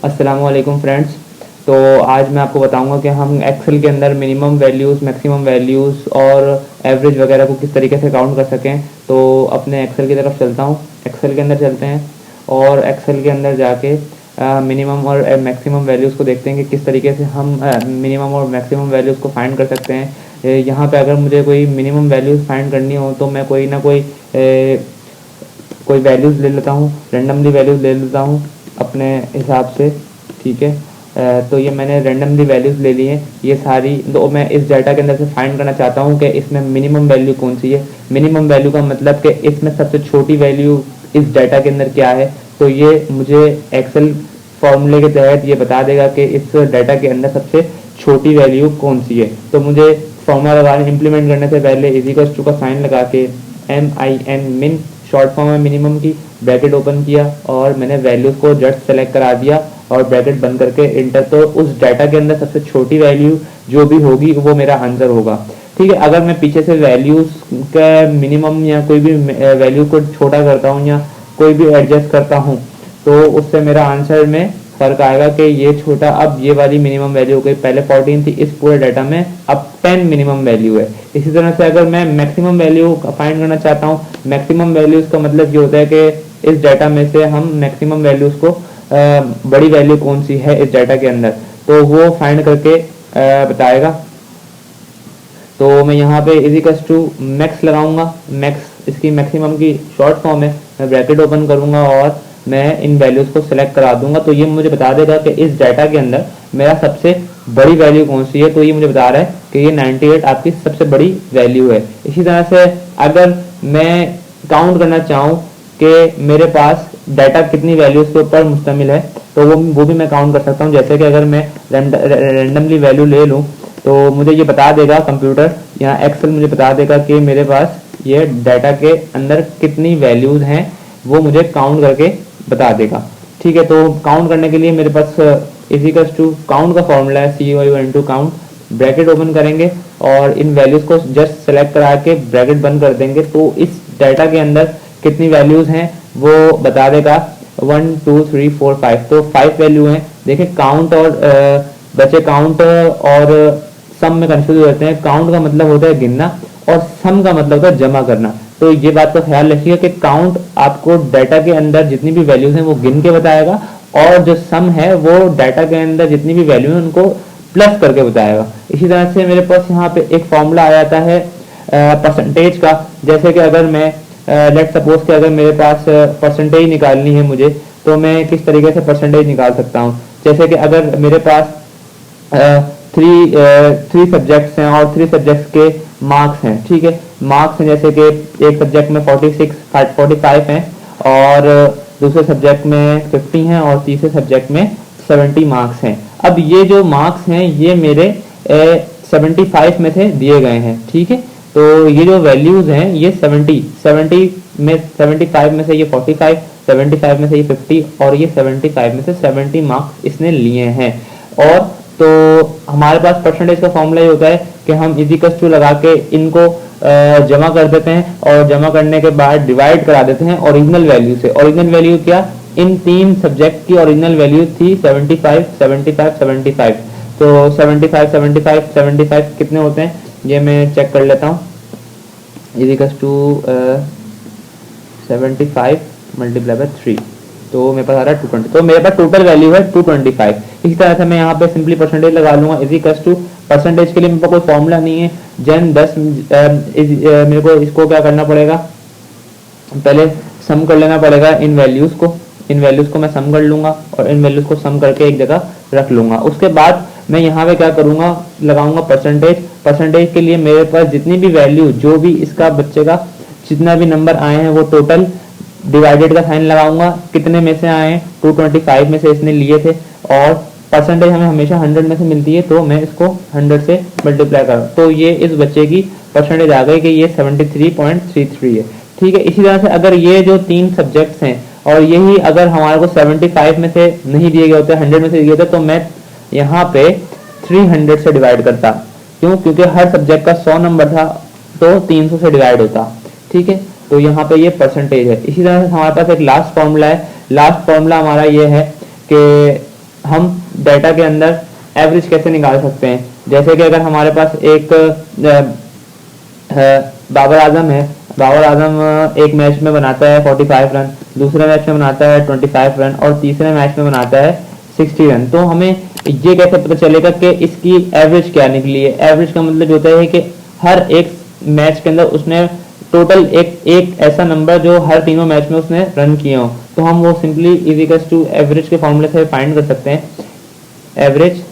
अस्सलाम वालेकुम फ्रेंड्स। तो आज मैं आपको बताऊंगा कि हम एक्सेल के अंदर मिनिमम वैल्यूज़, मैक्सिमम वैल्यूज़ और एवरेज वगैरह को किस तरीके से काउंट कर सकें। तो अपने एक्सेल की तरफ चलता हूँ, एक्सेल के अंदर चलते हैं और एक्सेल के अंदर जाके मिनिमम और मैक्सिमम वैल्यूज़ को देखते हैं कि किस तरीके से हम मिनिमम और मैक्सिमम वैल्यूज़ को फाइंड कर सकते हैं। यहाँ पे अगर मुझे कोई मिनिमम वैल्यूज़ फाइंड करनी हो तो मैं कोई ना कोई वैल्यूज़ ले लेता हूँ, रेंडमली वैल्यूज़ ले लेता हूँ अपने हिसाब से। ठीक है, तो ये मैंने रेंडमली वैल्यूज़ ले ली हैं ये सारी। तो मैं इस डाटा के अंदर से फाइंड करना चाहता हूँ कि इसमें मिनिमम वैल्यू कौन सी है। मिनिमम वैल्यू का मतलब कि इसमें सबसे छोटी वैल्यू इस डाटा के अंदर क्या है। तो ये मुझे एक्सेल फॉर्मूले के तहत ये बता देगा कि इस डाटा के अंदर सबसे छोटी वैल्यू कौन सी है। तो मुझे फॉर्मूला लगाने इम्प्लीमेंट करने से पहले इक्वल्स टू का साइन लगा के MIN मिन शॉर्ट फॉर्म है मिनिमम की, ब्रैकेट ओपन किया और मैंने वैल्यूज को जस्ट सेलेक्ट करा दिया और ब्रैकेट बंद करके इंटर। तो उस डाटा के अंदर सबसे छोटी वैल्यू जो भी होगी वो मेरा आंसर होगा। ठीक है, अगर मैं पीछे से वैल्यूज का मिनिमम या कोई भी वैल्यू को छोटा करता हूँ या कोई भी एडजस्ट करता हूँ तो उससे मेरा आंसर में फर्क आएगा कि ये छोटा, अब ये वाली मिनिमम वैल्यू हो गई। पहले 14 थी इस पूरे डाटा में, अब 10 मिनिमम वैल्यू है। इसी तरह से अगर मैं मैक्सिमम वैल्यू फाइंड करना चाहता हूँ, मैक्सिमम वैल्यूज का मतलब ये होता है कि इस डाटा में से हम मैक्सिमम वैल्यूज को बड़ी वैल्यू कौन सी है इस डाटा के अंदर, तो वो फाइंड करके बताएगा। तो मैं यहाँ पे इजिकल्स टू मैक्स लगाऊंगा, मैक्स इसकी मैक्सिमम की शॉर्ट फॉर्म है। मैं ब्रैकेट ओपन करूंगा और मैं इन वैल्यूज को सिलेक्ट करा दूंगा। तो ये मुझे बता देगा कि इस डाटा के अंदर मेरा सबसे बड़ी वैल्यू कौन सी है। तो ये मुझे बता रहा है कि ये 98 आपकी सबसे बड़ी वैल्यू है। इसी तरह से अगर मैं काउंट करना चाहूँ कि मेरे पास डाटा कितनी वैल्यूज के ऊपर मुश्तमिल है तो वो भी मैं काउंट कर सकता हूँ। जैसे कि अगर मैं रैंडमली वैल्यू ले लूँ तो मुझे ये बता देगा कंप्यूटर, यहाँ एक्सेल मुझे बता देगा कि मेरे पास ये डाटा के अंदर कितनी वैल्यूज हैं, वो मुझे काउंट करके बता देगा। ठीक है, तो काउंट करने के लिए मेरे पास इजिकल्स टू काउंट का फॉर्मूला है COU into count. Bracket open करेंगे और इन वैल्यूज को जस्ट सेलेक्ट करा के ब्रैकेट बंद कर देंगे तो इस डाटा के अंदर कितनी वैल्यूज हैं वो बता देगा। 1 2 3 4 5, तो 5 वैल्यू हैं। देखिए काउंट और बच्चे काउंट और सम में कंफ्यूज हो जाते हैं। काउंट का मतलब होता है गिनना और सम का मतलब होता है जमा करना। तो ये बात का ख्याल रखिएगा कि काउंट आपको डाटा के अंदर जितनी भी वैल्यूज हैं वो गिन के बताएगा और जो सम है वो डाटा के अंदर जितनी भी वैल्यू है उनको प्लस करके बताएगा। इसी तरह से मेरे पास यहाँ पे एक फॉर्मूला आ जाता है परसेंटेज का। जैसे कि अगर मैं लेट सपोज कि अगर मेरे पास परसेंटेज निकालनी है मुझे, तो मैं किस तरीके से परसेंटेज निकाल सकता हूँ। जैसे कि अगर मेरे पास थ्री सब्जेक्ट्स हैं और 3 सब्जेक्ट्स के मार्क्स हैं। ठीक है, मार्क्स हैं जैसे कि एक सब्जेक्ट में 45 हैं और दूसरे सब्जेक्ट में 50 हैं और तीसरे सब्जेक्ट में 70 मार्क्स हैं। अब ये जो मार्क्स हैं ये मेरे 75 में से दिए गए हैं। ठीक है, तो ये जो वैल्यूज हैं ये 70 में 75 में से ये 45, 75 में से ये 50 और ये 75 में से 70 मार्क्स इसने लिए हैं। और तो हमारे पास परसेंटेज का फॉर्मूला ये होता है कि हम इजिकल्स टू लगा के इनको जमा कर देते हैं और जमा करने के बाद डिवाइड करा देते हैं ओरिजिनल वैल्यू से। ओरिजिनल वैल्यू क्या, इन 3 सब्जेक्ट की ओरिजिनल वैल्यू थी 75 75 75। तो 75 75 75 कितने होते हैं ये मैं चेक कर लेता हूँ। इजिकल्स टू 75 मल्टीप्लाई बाय 3, तो मेरे पास आ रहा है 220। तो मेरे पास टोटल वैल्यू है 225। इसी तरह से मैं यहाँ पे सिंपली परसेंटेज लगा लूंगा। इजिकल्स टू परसेंटेज के लिए मेरे पास कोई फॉर्मूला नहीं है। जन 10 मेरे को इसको क्या करना पड़ेगा, पहले सम कर लेना पड़ेगा इन वैल्यूज को मैं सम कर लूंगा और इन वैल्यूज को सम करके एक जगह रख लूंगा। उसके बाद मैं यहाँ पे क्या करूंगा, लगाऊंगा परसेंटेज। परसेंटेज के लिए मेरे पास जितनी भी वैल्यू, जो भी इसका बच्चे का जितना भी नंबर आए हैं वो टोटल डिवाइडेड का साइन लगाऊंगा। कितने में से आए, 225 में से इसने लिए थे और परसेंटेज हमें हमेशा 100 में से मिलती है तो मैं इसको 100 से मल्टीप्लाई करूँ तो ये इस बच्चे की परसेंटेज आ गई कि ये 73.33 है। ठीक है, इसी तरह से अगर ये जो 3 सब्जेक्ट्स हैं और यही अगर हमारे को 75 में से नहीं दिए गए होते, 100 में से दिए होते, तो मैं यहाँ पे 300 से डिवाइड करता। क्यों, क्योंकि हर सब्जेक्ट का 100 नंबर था तो 300 से डिवाइड होता। ठीक है, तो यहाँ पे ये परसेंटेज है। इसी तरह से हमारे पास एक लास्ट फॉर्मूला है। लास्ट फॉर्मूला हमारा ये है कि हम डाटा के अंदर एवरेज कैसे निकाल सकते हैं। जैसे कि अगर हमारे पास एक बाबर आजम है, बाबर आजम एक मैच में बनाता है 45 रन, दूसरे मैच में बनाता है 25 रन और तीसरे मैच में बनाता है 60 रन। तो हमें ये कैसे पता चलेगा कि इसकी एवरेज क्या निकली है। एवरेज का मतलब होता है कि हर एक मैच के अंदर उसने टोटल एक ऐसा नंबर जो हर तीनों मैच में उसने रन किए हो, तो हम वो सिंपली इक्वल्स टू एवरेज के फॉर्मूले से फाइंड कर सकते हैं। एवरेज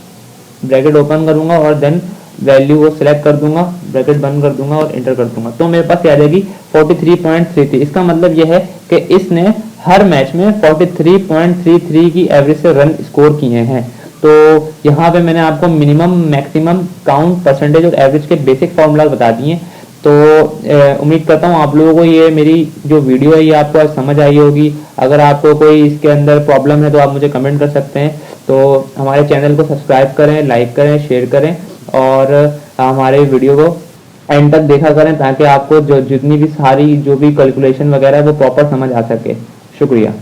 ब्रैकेट ओपन करूंगा और देन वैल्यू को सिलेक्ट कर दूंगा, ब्रैकेट बंद कर दूंगा और एंटर कर दूंगा, तो मेरे पास आ जाएगी 43.33। इसका मतलब यह है कि इसने हर मैच में 43.33 की एवरेज से रन स्कोर किए हैं। तो यहाँ पे मैंने आपको मिनिमम, मैक्सिमम, काउंट, परसेंटेज और एवरेज के बेसिक फॉर्मूला बता दिए। तो उम्मीद करता हूँ आप लोगों को ये मेरी जो वीडियो है ये आपको आज समझ आई होगी। अगर आपको कोई इसके अंदर प्रॉब्लम है तो आप मुझे कमेंट कर सकते हैं। तो हमारे चैनल को सब्सक्राइब करें, लाइक करें, शेयर करें और हमारे वीडियो को एंड तक देखा करें ताकि आपको जो जितनी भी सारी जो भी कैलकुलेशन वगैरह है वो प्रॉपर समझ आ सके। शुक्रिया।